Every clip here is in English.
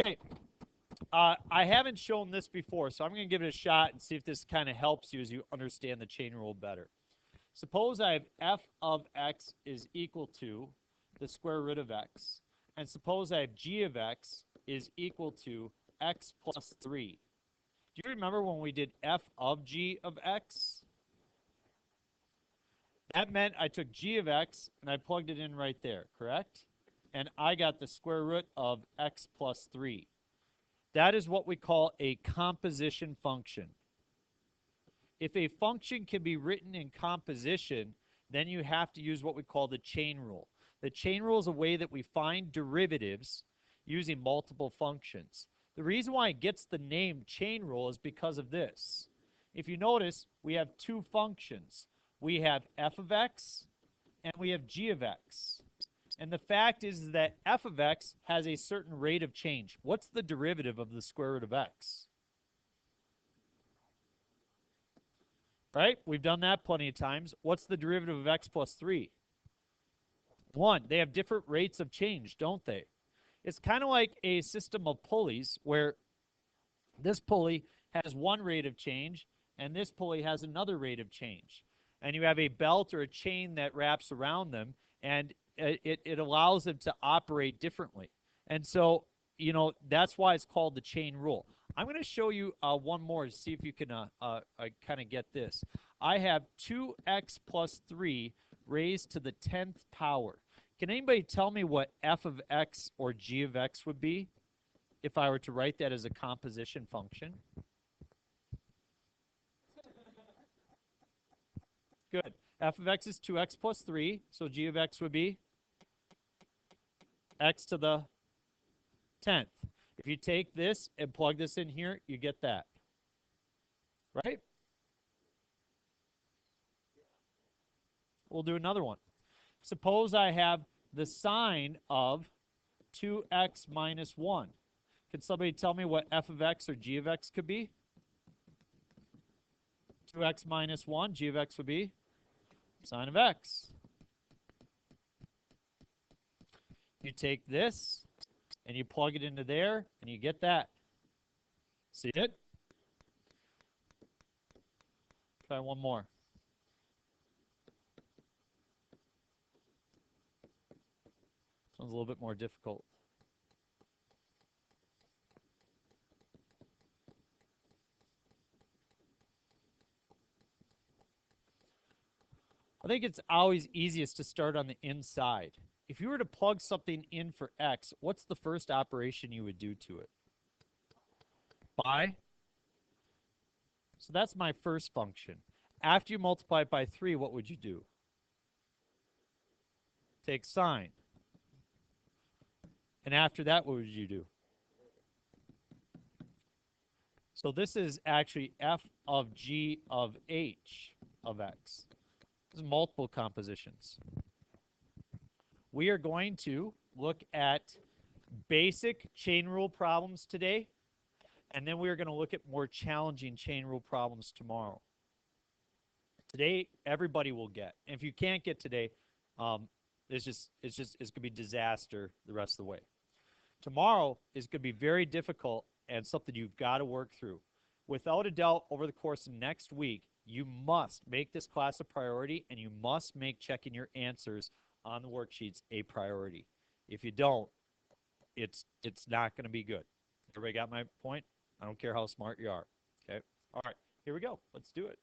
Okay, I haven't shown this before, so I'm going to give it a shot and see if this kind of helps you as you understand the chain rule better. Suppose I have f of x is equal to the square root of x, and suppose I have g of x is equal to x plus 3. Do you remember when we did f of g of x? That meant I took g of x and I plugged it in right there, correct? And I got the square root of x plus 3. That is what we call a composition function. If a function can be written in composition, then you have to use what we call the chain rule. The chain rule is a way that we find derivatives using multiple functions. The reason why it gets the name chain rule is because of this. If you notice, we have two functions. We have f of x and we have g of x. And the fact is that f of x has a certain rate of change. What's the derivative of the square root of x? Right? We've done that plenty of times. What's the derivative of x plus 3? 1. They have different rates of change, don't they? It's kind of like a system of pulleys where this pulley has one rate of change and this pulley has another rate of change. And you have a belt or a chain that wraps around them, and it allows them to operate differently. And so, you know, that's why it's called the chain rule. I'm going to show you one more to see if you can kind of get this. I have 2x plus 3 raised to the 10th power. Can anybody tell me what f of x or g of x would be if I were to write that as a composition function? Good. F of x is 2x plus 3, so g of x would be x to the 10th. If you take this and plug this in here, you get that. Right? We'll do another one. Suppose I have the sine of 2x minus 1. Can somebody tell me what f of x or g of x could be? 2x minus 1, g of x would be sine of x. You take this and you plug it into there and you get that. See it? Try one more. This one's a little bit more difficult. I think it's always easiest to start on the inside. If you were to plug something in for x, what's the first operation you would do to it? By? So that's my first function. After you multiply it by 3, what would you do? Take sine. And after that, what would you do? So this is actually f of g of h of x. This is multiple compositions. We are going to look at basic chain rule problems today, and then we are going to look at more challenging chain rule problems tomorrow. Today, everybody will get. And if you can't get today, it's going to be disaster the rest of the way. Tomorrow is going to be very difficult and something you've got to work through. Without a doubt, over the course of next week, you must make this class a priority, and you must make checking your answers on the worksheets a priority. If you don't, it's not going to be good. Everybody got my point? I don't care how smart you are. Okay? All right, here we go. Let's do it.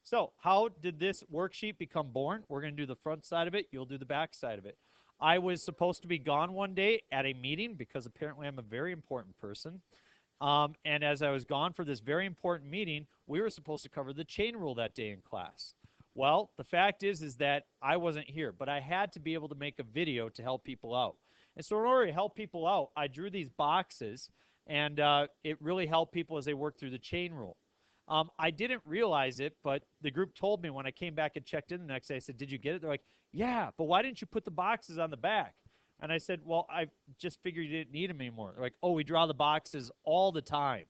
So how did this worksheet become born? We're going to do the front side of it. You'll do the back side of it. I was supposed to be gone one day at a meeting because apparently I'm a very important person. And as I was gone for this very important meeting, we were supposed to cover the chain rule that day in class. Well, the fact is that I wasn't here, but I had to be able to make a video to help people out. And so in order to help people out, I drew these boxes, and it really helped people as they worked through the chain rule. I didn't realize it, but the group told me when I came back and checked in the next day. I said, did you get it? They're like, yeah, but why didn't you put the boxes on the back? And I said, well, I just figured you didn't need them anymore. They're like, oh, we draw the boxes all the time.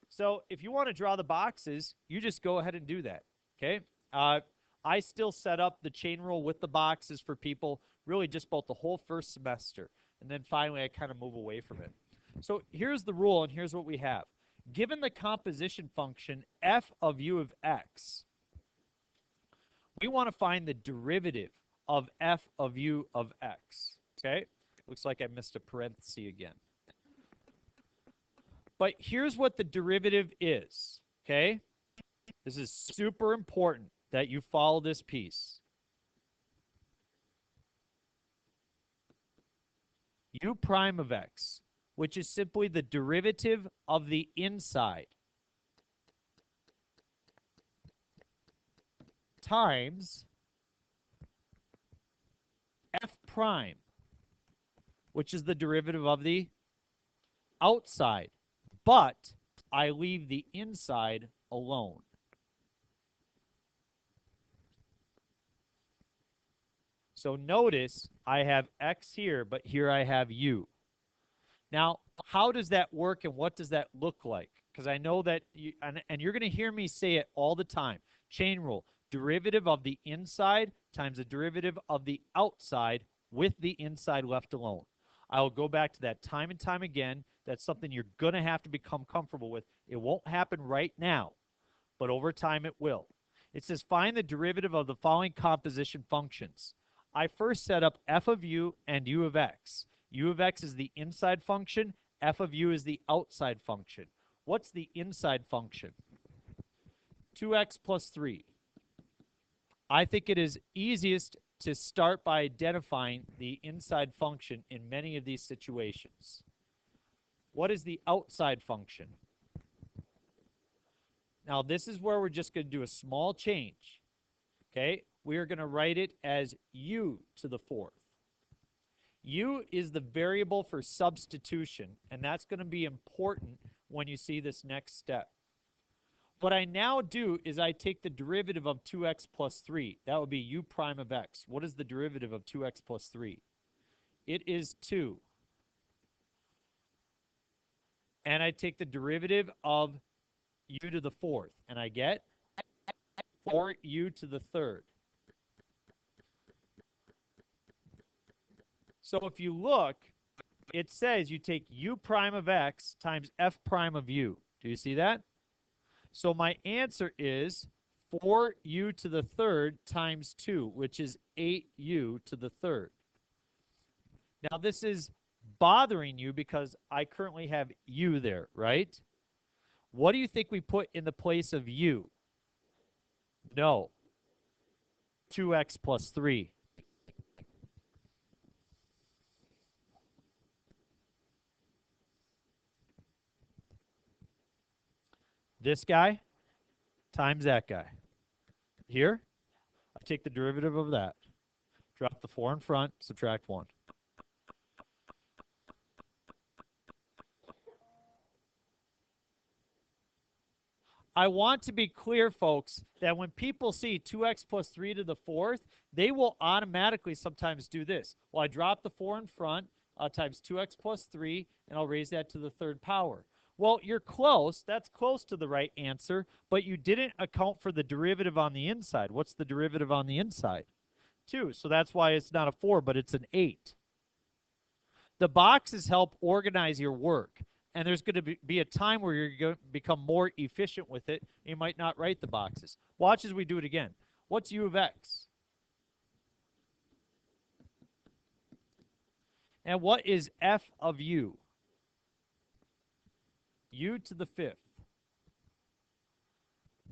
So if you want to draw the boxes, you just go ahead and do that, okay? I still set up the chain rule with the boxes for people really just about the whole first semester. And then finally, I kind of move away from it. So here's the rule, and here's what we have. Given the composition function f of u of x, we want to find the derivative of f of u of x. Okay? Looks like I missed a parenthesis again. But here's what the derivative is. Okay? This is super important that you follow this piece. U prime of x, which is simply the derivative of the inside, times f prime, which is the derivative of the outside, but I leave the inside alone. So notice I have x here, but here I have u. Now, how does that work and what does that look like? Because I know that, and you're going to hear me say it all the time. Chain rule, derivative of the inside times the derivative of the outside with the inside left alone. I will go back to that time and time again. That's something you're going to have to become comfortable with. It won't happen right now, but over time it will. It says find the derivative of the following composition functions. I first set up f of u and u of x. U of x is the inside function. F of u is the outside function. What's the inside function? 2x plus 3. I think it is easiest to start by identifying the inside function in many of these situations. What is the outside function? Now, this is where we're just going to do a small change. Okay? We are going to write it as u to the fourth. U is the variable for substitution, and that's going to be important when you see this next step. What I now do is I take the derivative of 2x plus 3. That would be u prime of x. What is the derivative of 2x plus 3? It is 2. And I take the derivative of u to the fourth, and I get 4u to the third. So if you look, it says you take u prime of x times f prime of u. Do you see that? So my answer is 4u to the third times 2, which is 8u to the third. Now this is bothering you because I currently have u there, right? What do you think we put in the place of u? No. 2x plus 3. This guy times that guy. Here, I take the derivative of that. Drop the 4 in front, subtract 1. I want to be clear, folks, that when people see 2x plus 3 to the fourth, they will automatically sometimes do this. Well, I drop the 4 in front, times 2x plus 3, and I'll raise that to the third power. Well, you're close. That's close to the right answer, but you didn't account for the derivative on the inside. What's the derivative on the inside? 2. So that's why it's not a 4, but it's an 8. The boxes help organize your work. And there's going to be a time where you're going to become more efficient with it. You might not write the boxes. Watch as we do it again. What's u of x? And what is f of u? U to the fifth.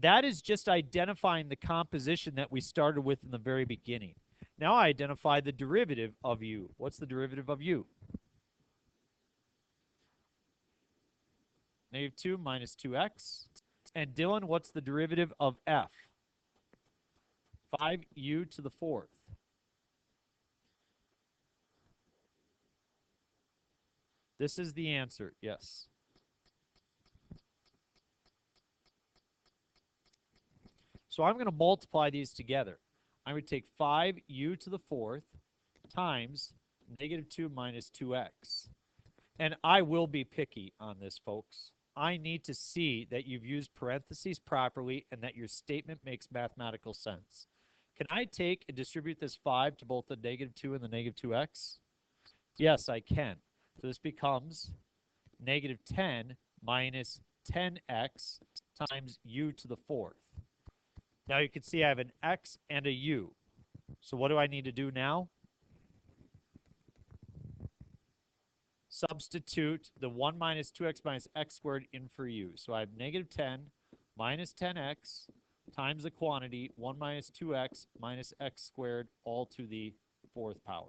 That is just identifying the composition that we started with in the very beginning. Now I identify the derivative of u. What's the derivative of u? Negative 2 minus 2x. And Dylan, what's the derivative of f? 5u to the fourth. This is the answer, yes. So I'm going to multiply these together. I'm going to take 5u to the fourth times negative 2 minus 2x. And I will be picky on this, folks. I need to see that you've used parentheses properly and that your statement makes mathematical sense. Can I take and distribute this 5 to both the negative 2 and the negative 2x? Yes, I can. So this becomes negative 10 minus 10x times u to the fourth. Now you can see I have an x and a u. So what do I need to do now? Substitute the 1 minus 2x minus x squared in for u. So I have negative 10 minus 10x times the quantity 1 minus 2x minus x squared all to the fourth power.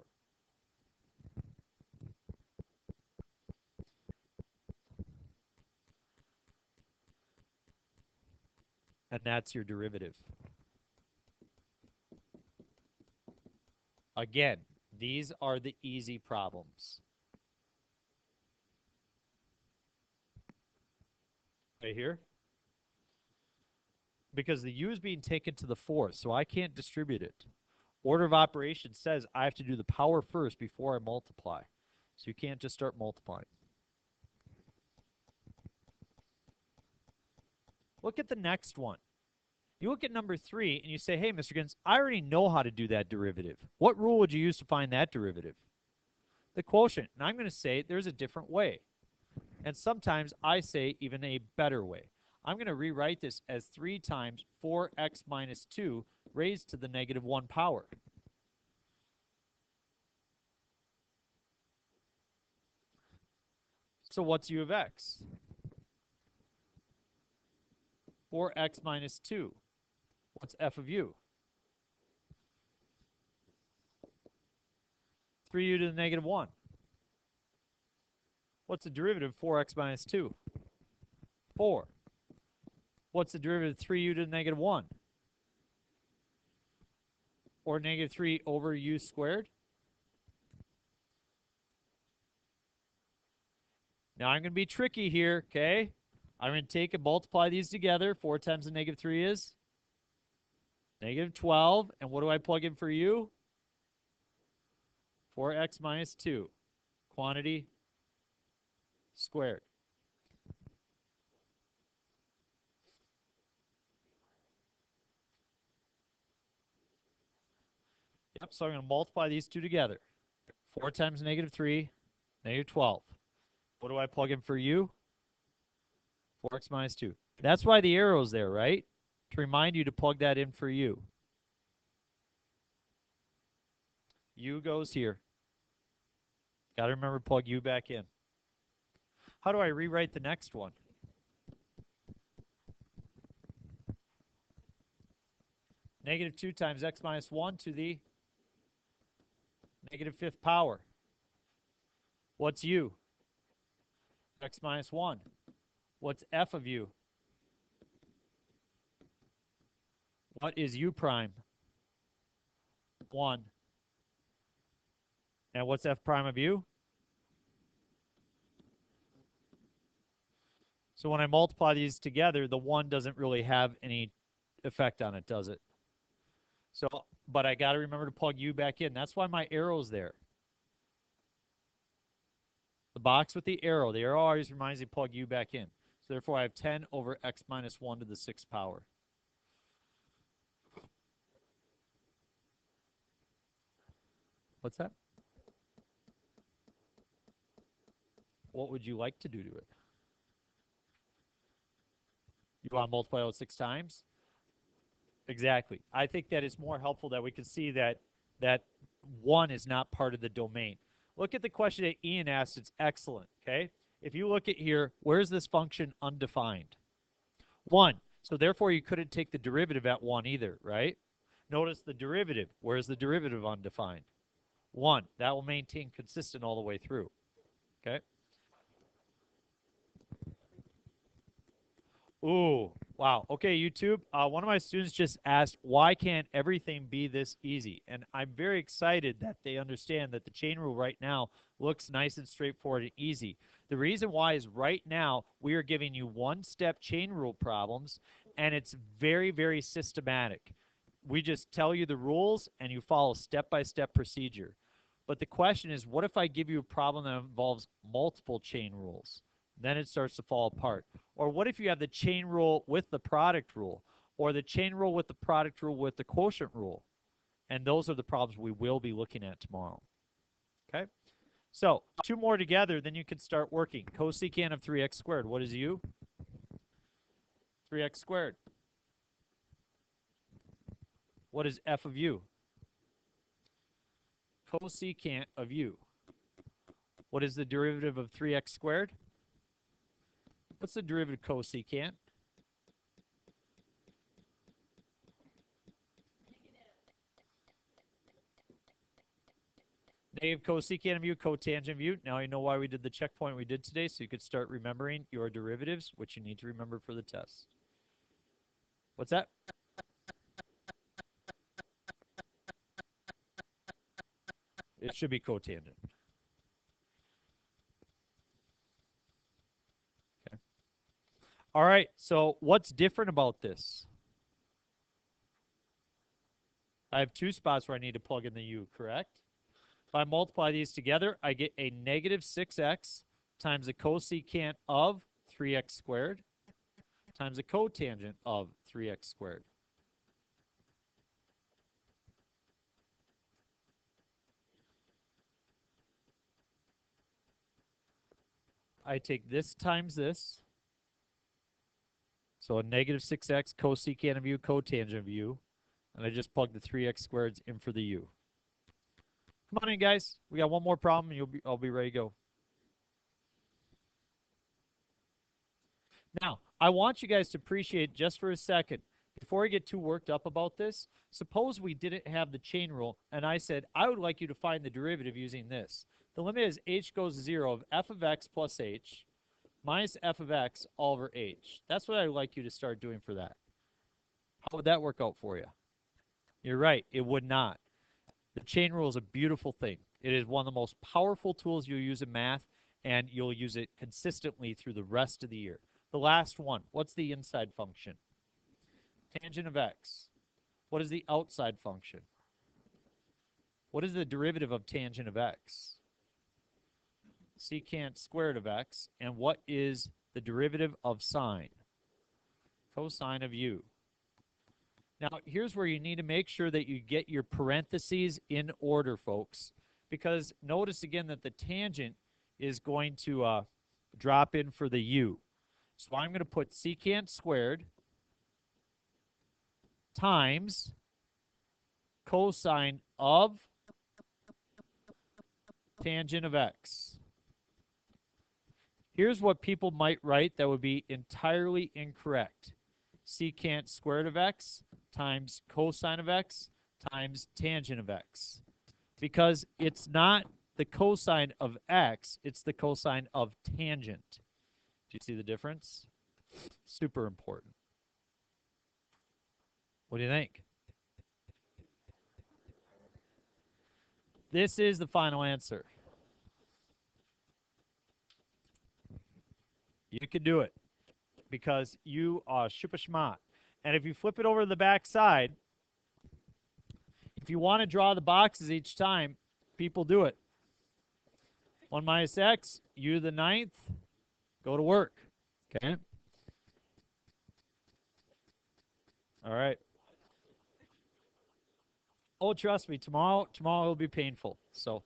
And that's your derivative. Again, these are the easy problems. Right here? Because the u is being taken to the fourth, so I can't distribute it. Order of operations says I have to do the power first before I multiply. So you can't just start multiplying. Look at the next one. You look at number 3 and you say, hey, Mr. Gibbons, I already know how to do that derivative. What rule would you use to find that derivative? The quotient. And I'm going to say there's a different way. And sometimes I say even a better way. I'm going to rewrite this as 3 times 4x minus 2 raised to the negative 1 power. So what's u of x? 4x minus 2. What's f of u? 3u to the negative 1. What's the derivative of 4x minus 2? 4. What's the derivative of 3u to the negative 1? Or negative 3 over u squared? Now I'm going to be tricky here, okay? I'm going to take and multiply these together. 4 times the negative 3 is negative 12. And what do I plug in for u? 4x minus 2. Quantity squared. Yep, so I'm going to multiply these two together. 4 times negative 3, negative 12. What do I plug in for u? 4x minus 2. That's why the arrow's there, right? To remind you to plug that in for u. U goes here. Got to remember to plug u back in. How do I rewrite the next one? Negative 2 times x minus 1 to the negative 5th power. What's u? X minus 1. What's f of u? What is u prime? 1. And what's f prime of u? So when I multiply these together, the 1 doesn't really have any effect on it, does it? So, but I got to remember to plug u back in. That's why my arrow's there. The box with the arrow always reminds me to plug u back in. So therefore, I have 10 over x minus 1 to the 6th power. What's that? What would you like to do to it? You want to multiply out 6 times? Exactly. I think that it's more helpful that we can see that 1 is not part of the domain. Look at the question that Ian asked. It's excellent, okay? If you look at here, where's this function undefined? 1. So therefore, you couldn't take the derivative at 1 either, right? Notice the derivative. Where's the derivative undefined? 1. That will maintain consistent all the way through, okay? Ooh, wow. Okay, YouTube. One of my students just asked, why can't everything be this easy? And I'm very excited that they understand that the chain rule right now looks nice and straightforward and easy. The reason why is right now we are giving you one-step chain rule problems, and it's very, very systematic. We just tell you the rules, and you follow step-by-step procedure. But the question is, what if I give you a problem that involves multiple chain rules? Then it starts to fall apart. Or what if you have the chain rule with the product rule, or the chain rule with the product rule with the quotient rule? And those are the problems we will be looking at tomorrow. Okay? So 2 more together, then you can start working. Cosecant of 3x squared. What is u? 3x squared. What is f of u? Cosecant of u. What is the derivative of 3x squared? What's the derivative of cosecant? Negative cosecant of u, cotangent of u. Now you know why we did the checkpoint we did today, so you could start remembering your derivatives, which you need to remember for the test. What's that? It should be cotangent. Okay. All right, so what's different about this? I have 2 spots where I need to plug in the u, correct? If I multiply these together, I get a negative 6x times the cosecant of 3x squared times the cotangent of 3x squared. I take this times this. So a negative 6x cosecant of u, cotangent of u. And I just plug the 3x squareds in for the u. Come on in, guys. We got one more problem, and I'll be ready to go. Now, I want you guys to appreciate just for a second, before I get too worked up about this, suppose we didn't have the chain rule, and I said, I would like you to find the derivative using this. The limit is h goes to 0 of f of x plus h minus f of x all over h. That's what I'd like you to start doing for that. How would that work out for you? You're right, it would not. The chain rule is a beautiful thing. It is one of the most powerful tools you'll use in math, and you'll use it consistently through the rest of the year. The last one, what's the inside function? Tangent of x. What is the outside function? What is the derivative of tangent of x? Secant squared of x. And what is the derivative of sine? Cosine of u. Now, here's where you need to make sure that you get your parentheses in order, folks, because notice again that the tangent is going to drop in for the u. So I'm going to put secant squared times cosine of tangent of x. Here's what people might write that would be entirely incorrect. Secant squared of x times cosine of x times tangent of x. Because it's not the cosine of x, it's the cosine of tangent. Do you see the difference? Super important. What do you think? This is the final answer. You can do it because you are super smart. And if you flip it over to the back side, if you want to draw the boxes each time, people do it. 1 minus x, u to the 9th, go to work. Okay? All right. Oh, trust me, tomorrow will be painful. So